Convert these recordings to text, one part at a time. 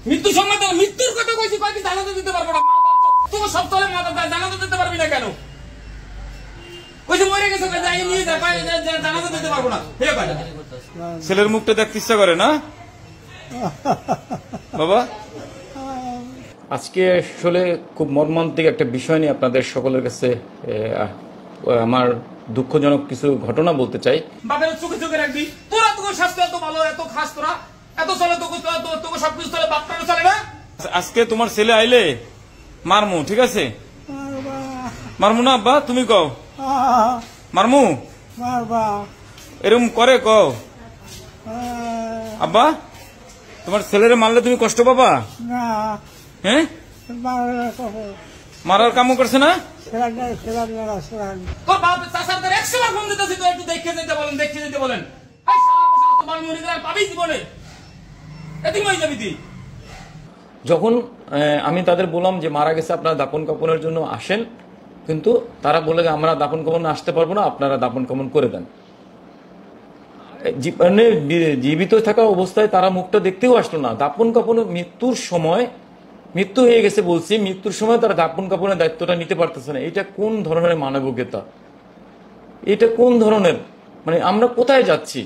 মৃত্যু সংবাদ মৃত্যুর কথা কইছি, কয়েকদিন জানাতে দিতে পারবো না। তোমার সব তলে মাথা জানাতে দিতে পারবি না কেন? কইছে মরে গেছে, নিয়ে জানাতে দিতে পারবো না। ছেলের মুখটা দেখতে ইচ্ছা করে না বাবা? আজকে আসলে খুব মর্মান্তিক একটা বিষয় নিয়ে আপনাদের সকলের কাছে আমার দুঃখজনক কিছু ঘটনা বলতে চাই। বাপের চোখে চোখে রাখবি, তোরা তোর স্বাস্থ্য এত ভালো, এত খাস, তোরা এত চলে, তোকে সবকিছু চলে, বাপটারও চলে না। আজকে তোমার ছেলে আইলে মারমু, ঠিক আছে? মারমু না আব্বা? তুমি কও মারমু? এরকম করে কও আব্বা? তোমার ছেলেরে মারলে তুমি কষ্ট পাবা? হ্যাঁ, মারার কামও করছে না? একটু দেখে যেতে বলেন, দেখে যেতে বলেন। যখন আমি তাদের বললাম যে মারা গেছে, আপনারা দাপন কাপনের জন্য আসেন, কিন্তু তারা বলে যে আমরা দাপন কাপন আসতে পারবো না, আপনারা দাপন কাপন করে দেন। জীবিত থাকা অবস্থায় তারা মুখটা দেখতেও আসলো না। দাপন কাপন মৃত্যুর সময়, মৃত্যু হয়ে গেছে বলছি, মৃত্যুর সময় তারা দাপন কাপনের দায়িত্বটা নিতে পারতেছে না। এটা কোন ধরনের মানবিকতা? এটা কোন ধরনের, মানে আমরা কোথায় যাচ্ছি?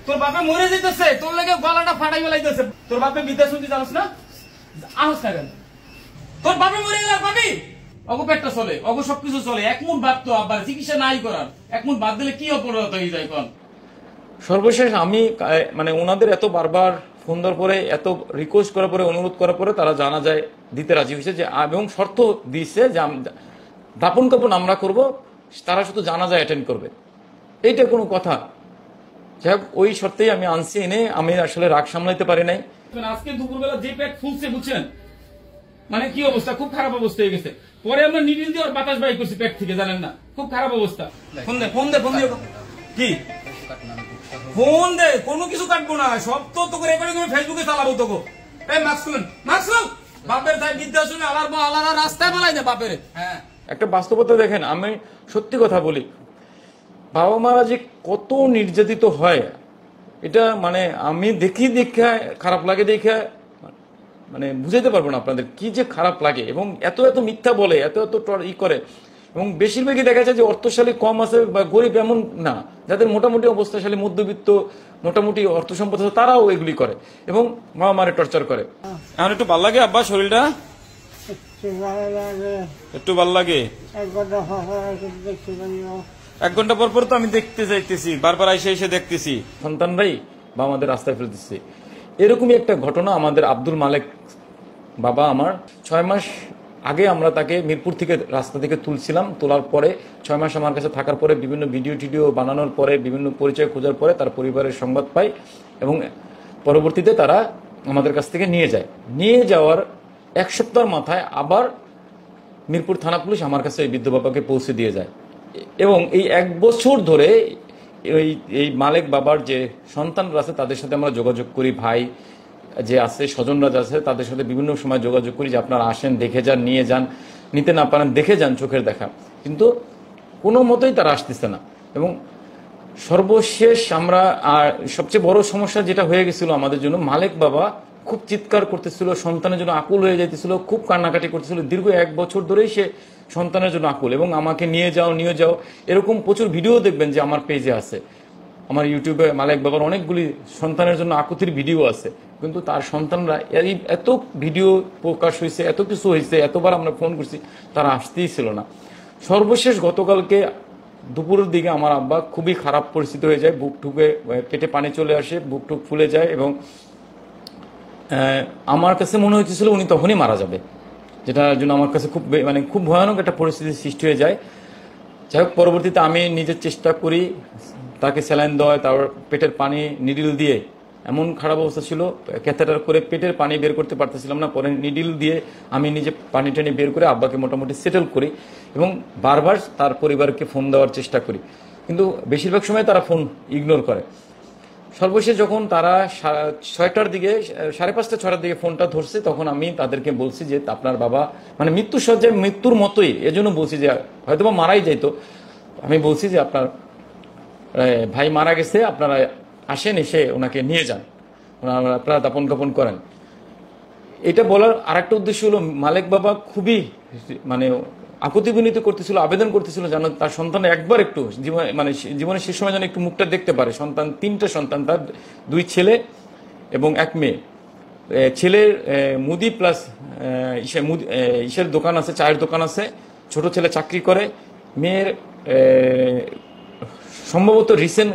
তোর বাপে মরে যেতেছে, তোর লাগে গলাটা ফাটাই বেলাইতেছে। তোর বাপে বিদ্যা শুনতে জানোস না? আহস না কেন? তোর বাপে মরে গেলে পাবি? অগো পেটটা চলে, অগো সবকিছু চলে। এক মুঠ ভাত তো আবার চিকিৎসা নাই করার, এক মুঠ ভাত দিলে কি অপরাধ হয়ে যায় কোন? সর্বশেষ আমি মানে ওনাদের এত বারবার ফোন দেওয়ার পরে, এত রিকোয়েস্ট করার পরে, অনুরোধ করার পরে তারা জানা যায় দিতে রাজি হয়েছে যে, এবং শর্ত দিয়েছে যে দাপন কাপন আমরা করব, তারা শুধু জানাজা অ্যাটেন্ড করবে। এইটা কোনো কথা? যাই হোক, ওই শর্তেই আমি আনছি, এনে আমি আসলে রাগ সামলাইতে পারি নাই। আজকে দুপুরবেলা যে পেট ফুলছে বুঝছেন, মানে কি অবস্থা, খুব খারাপ অবস্থা হয়ে গেছে। পরে আমরা নিডিল দিয়ে বাতাস বাই করছি পেট থেকে, জানেন না? খুব খারাপ অবস্থা। ফোন দে, ফোন দে, ফোন দিয়ে কি ফোন দে, কোনো কিছু কাটবো না, সব তো তোকে রেকর্ডিং করে ফেসবুকে চালাবো তোকে। এই মাস্ক খুলেন, মাস্ক খুল। বাপের তাই বিদ্যা শুনে আলাদা রাস্তায় পালাই না বাপের। হ্যাঁ, একটা বাস্তবতা দেখেন, আমি সত্যি কথা বলি, বাবা মারা যে কত নির্যাতিত হয়, এটা মানে আমি দেখে খারাপ লাগে, দেখে মানে বুঝাইতে পারবো না আপনাদের কি যে খারাপ লাগে। এবং এত এত মিথ্যা বলে, এত এত ই করে, এবং বেশিরভাগই দেখা যায় যে অর্থশালী কম আছে বা গরিব এমন না, যাদের মোটামুটি অবস্থাশালী, মধ্যবিত্ত, মোটামুটি অর্থ সম্পদ আছে, তারাও এগুলি করে এবং বাবা মারে টর্চার করে। এখন একটু ভাল লাগে আব্বা? শরীরটা একটু ভাল লাগে? 1 ঘন্টা পর পর তো আমি দেখতে যাইতেছি, বারবার এসে দেখতেছি সন্তানরাই বা আমাদের রাস্তায় ফেলে দিচ্ছে। এরকমই একটা ঘটনা আমাদের আব্দুল মালেক বাবা, আমার 6 মাস আগে আমরা তাকে মিরপুর থেকে রাস্তা থেকে তুলছিলাম। তোলার পরে 6 মাস আমার কাছে থাকার পরে, বিভিন্ন ভিডিও টিডিও বানানোর পরে, বিভিন্ন পরিচয় খোঁজার পরে তার পরিবারের সংবাদ পাই, এবং পরবর্তীতে তারা আমাদের কাছ থেকে নিয়ে যায়। নিয়ে যাওয়ার 1 সপ্তাহের মাথায় আবার মিরপুর থানা পুলিশ আমার কাছে এই বৃদ্ধ বাবাকে পৌঁছে দিয়ে যায়। এবং এই 1 বছর ধরে এই মালেক বাবার যে সন্তানরা আছে তাদের সাথে আমরা যোগাযোগ করি, ভাই যে আছে, স্বজনরা আছে, তাদের সাথে বিভিন্ন সময় যোগাযোগ করি যে আপনারা আসেন, দেখে যান, নিয়ে যান, নিতে না পারেন দেখে যান, চোখের দেখা। কিন্তু কোনো মতেই তারা আসতেছে না। এবং সর্বশেষ আমরা, আর সবচেয়ে বড় সমস্যা যেটা হয়ে গেছিল আমাদের জন্য, মালেক বাবা খুব চিৎকার করতেছিল, সন্তানের জন্য আকুল হয়ে যাইতেছিল, খুব কান্নাকাটি করতেছিল। দীর্ঘ 1 বছর ধরেই সে সন্তানের জন্য আকুল, এবং আমাকে নিয়ে যাও, এরকম প্রচুর ভিডিও দেখবেন যে আমার পেজে আছে, আমার ইউটিউবে মালেক বাবার অনেকগুলি সন্তানের জন্য আকুতির ভিডিও আছে। কিন্তু তার সন্তানরা, এত ভিডিও প্রকাশ হয়েছে, এত কিছু হয়েছে, এতবার আমরা ফোন করছি, তারা আসতেই ছিল না। সর্বশেষ গতকালকে দুপুরের দিকে আমার আব্বা খুবই খারাপ পরিস্থিতি হয়ে যায়, বুক ঠুকে পেটে পানি চলে আসে, বুক টুক ফুলে যায়, এবং আমার কাছে মনে হচ্ছিল উনি তখনই মারা যাবে, যেটার জন্য আমার কাছে খুব ভয়ানক একটা পরিস্থিতির সৃষ্টি হয়ে যায়। যাই হোক, পরবর্তীতে আমি নিজের চেষ্টা করি তাকে স্যালাইন দেওয়া, তারপর পেটের পানি নিডিল দিয়ে, এমন খারাপ অবস্থা ছিল, ক্যাথেটার করে পেটের পানি বের করতে পারতেছিলাম না, পরে নিডিল দিয়ে আমি নিজে পানি টানি বের করে আব্বাকে মোটামুটি সেটেল করি, এবং বারবার তার পরিবারকে ফোন দেওয়ার চেষ্টা করি, কিন্তু বেশিরভাগ সময় তারা ফোন ইগনোর করে। সর্বশেষ যখন তারা 6টার দিকে, 5:30 6টার দিকে ফোনটা ধরছে, তখন আমি তাদেরকে বলছি যে আপনার বাবা মানে মৃত্যুর সজ্জায়, মৃত্যুর মতোই, এজন্য বলছি যে হয়তো বা মারাই যাইতো, আমি বলছি যে আপনার ভাই মারা গেছে, আপনারা আসেন, এসে ওনাকে নিয়ে যান, আপনারা দাপন কাপন করেন। এটা বলার আরেকটা উদ্দেশ্য হলো, মালেক বাবা খুবই মানে আকুতি বিনীত করতেছিল, আবেদন করতেছিল যেন তার সন্তান একবার একটু মানে জীবনের শেষ সময় যেন একটু মুখটা দেখতে পারে। সন্তান, 3টা সন্তান তার, 2 ছেলে এবং 1 মেয়ে। ছেলের মুদি প্লাস ইসের দোকান আছে, চায়ের দোকান আছে। ছোট ছেলে চাকরি করে। মেয়ের সম্ভবত রিসেন্ট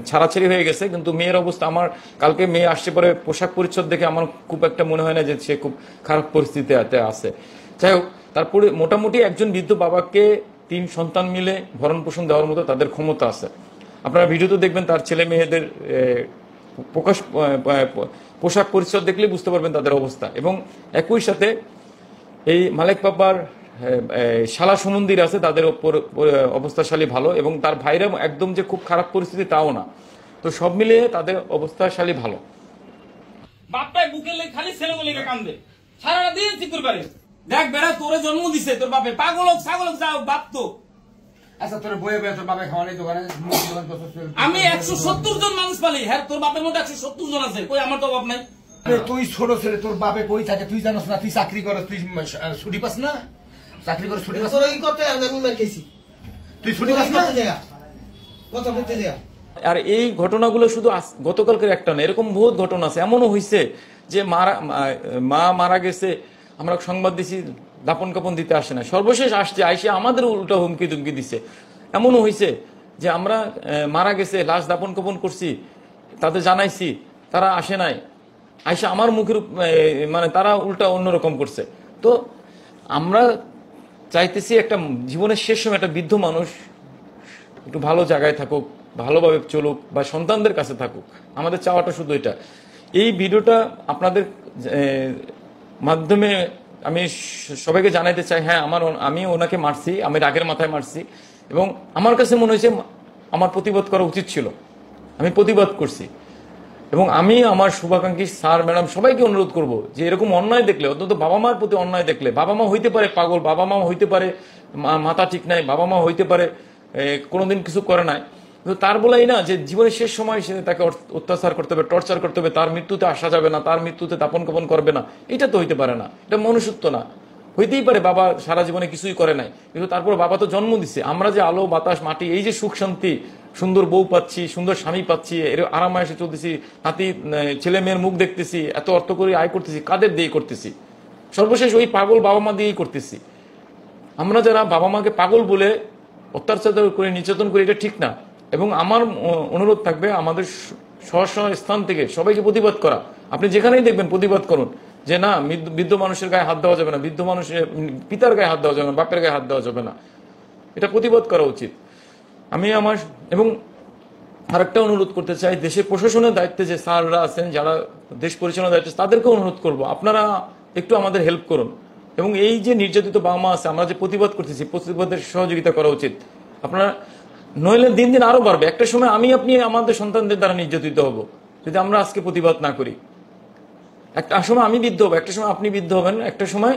ছাড়াছাড়ি হয়ে গেছে, কিন্তু মেয়ের অবস্থা, আমার কালকে মেয়ে আসছে পরে পোশাক পরিচ্ছদ দেখে আমার খুব একটা মনে হয় না যে সে খুব খারাপ পরিস্থিতিতে আছে। যাই হোক, তারপরে মোটামুটি একজন বৃদ্ধ বাবাকে 3 সন্তান মিলে ভরণ পোষণ দেওয়ার মতো তাদের ক্ষমতা আছে। আপনারা ভিডিওতে দেখবেন তার ছেলে মেয়েদের পোশাক পরিচ্ছদ দেখলে বুঝতে পারবেন তাদের অবস্থা। এবং একই সাথে এই মালেক বাবার শালা সুমন্দির আছে, তাদের অবস্থাশালী ভালো, এবং তার ভাইরা একদম যে খুব খারাপ পরিস্থিতি তাও না। তো সব মিলিয়ে তাদের অবস্থাশালী ভালো। বাপটাই বুকের লেগে খালি ছেলেগুলো লেগে কান্দে সারাদিন চিকুর পারে। দেখ বেড়া, তোরে জন্ম দিছে তোর বাপে, পাগল হোক ছাগল হোক, যাও বাপ তো। আচ্ছা তোর বইয়ে বইয়ে তোর বাপে খাওয়া নেই দোকানে? আমি 170 জন মানুষ পালি। হ্যাঁ, তোর বাপের মধ্যে 170 জন আছে, কই আমার তো বাপ নাই। তুই ছোট ছেলে, তোর বাপে কই থাকে তুই জানোস না? তুই চাকরি করস, তুই ছুটি পাস না? চাকরি করে ছুটি পাস? তুই ছুটি পাস না? আর এই ঘটনাগুলো শুধু গতকালকের একটা না, এরকম বহুত ঘটনা আছে। এমনও হয়েছে যে মা মারা গেছে, আমরা সংবাদ দিছি, দাপন কাপন দিতে আসে না, সর্বশেষ আসছে, আইসে আমাদের উল্টা হুমকি দুমকি দিছে। এমনও হয়েছে যে আমরা মারা গেছে, লাশ দাপন কাপন করছি, তাদের জানাইছি, তারা আসে নাই, আইসা আমার মুখের মানে তারা উল্টা অন্যরকম করছে। তো আমরা চাইতেছি একটা জীবনের শেষ সময় একটা বৃদ্ধ মানুষ একটু ভালো জায়গায় থাকুক, ভালোভাবে চলুক, বা সন্তানদের কাছে থাকুক। আমাদের চাওয়াটা শুধু এটা। এই ভিডিওটা আপনাদের মাধ্যমে আমি সবাইকে জানাইতে চাই, হ্যাঁ আমি ওনাকে মারছি, আমি রাগের মাথায় মারছি, এবং আমার কাছে মনে হয়েছে আমার প্রতিবাদ করা উচিত ছিল, আমি প্রতিবাদ করছি। এবং আমি আমার শুভাকাঙ্ক্ষী স্যার ম্যাডাম সবাইকে অনুরোধ করব যে এরকম অন্যায় দেখলে, অন্তত বাবা মার প্রতি অন্যায় দেখলে, বাবা মা হইতে পারে পাগল, বাবা মা হইতে পারে মাথা ঠিক নাই, বাবা মা হইতে পারে কোনোদিন কিছু করে নাই, কিন্তু তার বলাই না যে জীবনের শেষ সময় সে তাকে অত্যাচার করতে হবে, টর্চার করতে হবে, তার মৃত্যুতে আসা যাবে না, তার মৃত্যুতে দাপন কাপন করবে না। এটা তো হইতে পারে না, এটা মনুষ্যত্ব না। হইতেই পারে বাবা সারা জীবনে কিছুই করে নাই, কিন্তু তারপর বাবা তো জন্ম দিচ্ছে। আমরা যে আলো বাতাস মাটি, এই যে সুখ শান্তি, সুন্দর বউ পাচ্ছি, সুন্দর স্বামী পাচ্ছি, এর আরামায়েশে চলতেছি, নাতি ছেলে মেয়ের মুখ দেখতেছি, এত অর্থ করে আয় করতেছি, কাদের দিয়ে করতেছি? সর্বশেষ ওই পাগল বাবা মা দিয়েই করতেছি। আমরা যারা বাবা মাকে পাগল বলে অত্যাচার করে, নির্যাতন করে, এটা ঠিক না। এবং আমার অনুরোধ থাকবে আমাদের স্ব স্থান থেকে সবাইকে প্রতিবাদ করা। আপনি যেখানেই দেখবেন প্রতিবাদ করুন যে না, বৃদ্ধ মানুষের গায়ে হাত দেওয়া যাবে না, বৃদ্ধ মানুষের পিতার গায়ে হাত দেওয়া যাবে না, বাপের গায়ে হাত দেওয়া যাবে না, এটা প্রতিবাদ করা উচিত। আমি আমার এবং আরেকটা অনুরোধ করতে চাই, দেশের প্রশাসনের দায়িত্বে যে স্যাররা আছেন, যারা দেশ পরিচালনার দায়িত্বে, তাদেরকে অনুরোধ করব আপনারা একটু আমাদের হেল্প করুন। এবং এই যে নির্যাতিত বাবা মা আছে, আমরা যে প্রতিবাদ করতেছি, প্রতিবাদের সহযোগিতা করা উচিত। আপনারা নইলে দিন দিন আরো বাড়বে। একটা সময় আমি আপনি আমাদের সন্তানদের দ্বারা নির্যাতিত হব যদি আমরা আজকে প্রতিবাদ না করি। একটা সময় আমি বৃদ্ধ হব, একটা সময় আপনি বৃদ্ধ হবেন, একটা সময়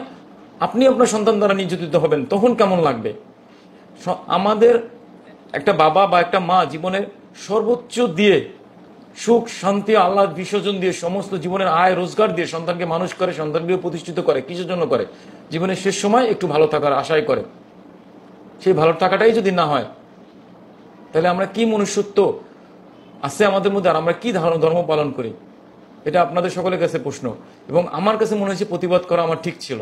আপনি আপনার সন্তান দ্বারা নির্যাতিত হবেন, তখন কেমন লাগবে? আমাদের একটা বাবা বা একটা মা জীবনের সর্বোচ্চ দিয়ে, সুখ শান্তি আল্লাহ বিসর্জন দিয়ে, সমস্ত জীবনের আয় রোজগার দিয়ে সন্তানকে মানুষ করে, সন্তানকে প্রতিষ্ঠিত করে। কিসের জন্য করে? জীবনের শেষ সময় একটু ভালো থাকার আশায় করে। সেই ভালো থাকাটাই যদি না হয়, তাহলে আমরা কি মনুষ্যত্ব আছে আমাদের মধ্যে, আর আমরা কি ধর্ম পালন করি? এটা আপনাদের সকলের কাছে প্রশ্ন। এবং আমার কাছে মনে হয়েছে প্রতিবাদ করা আমার ঠিক ছিল।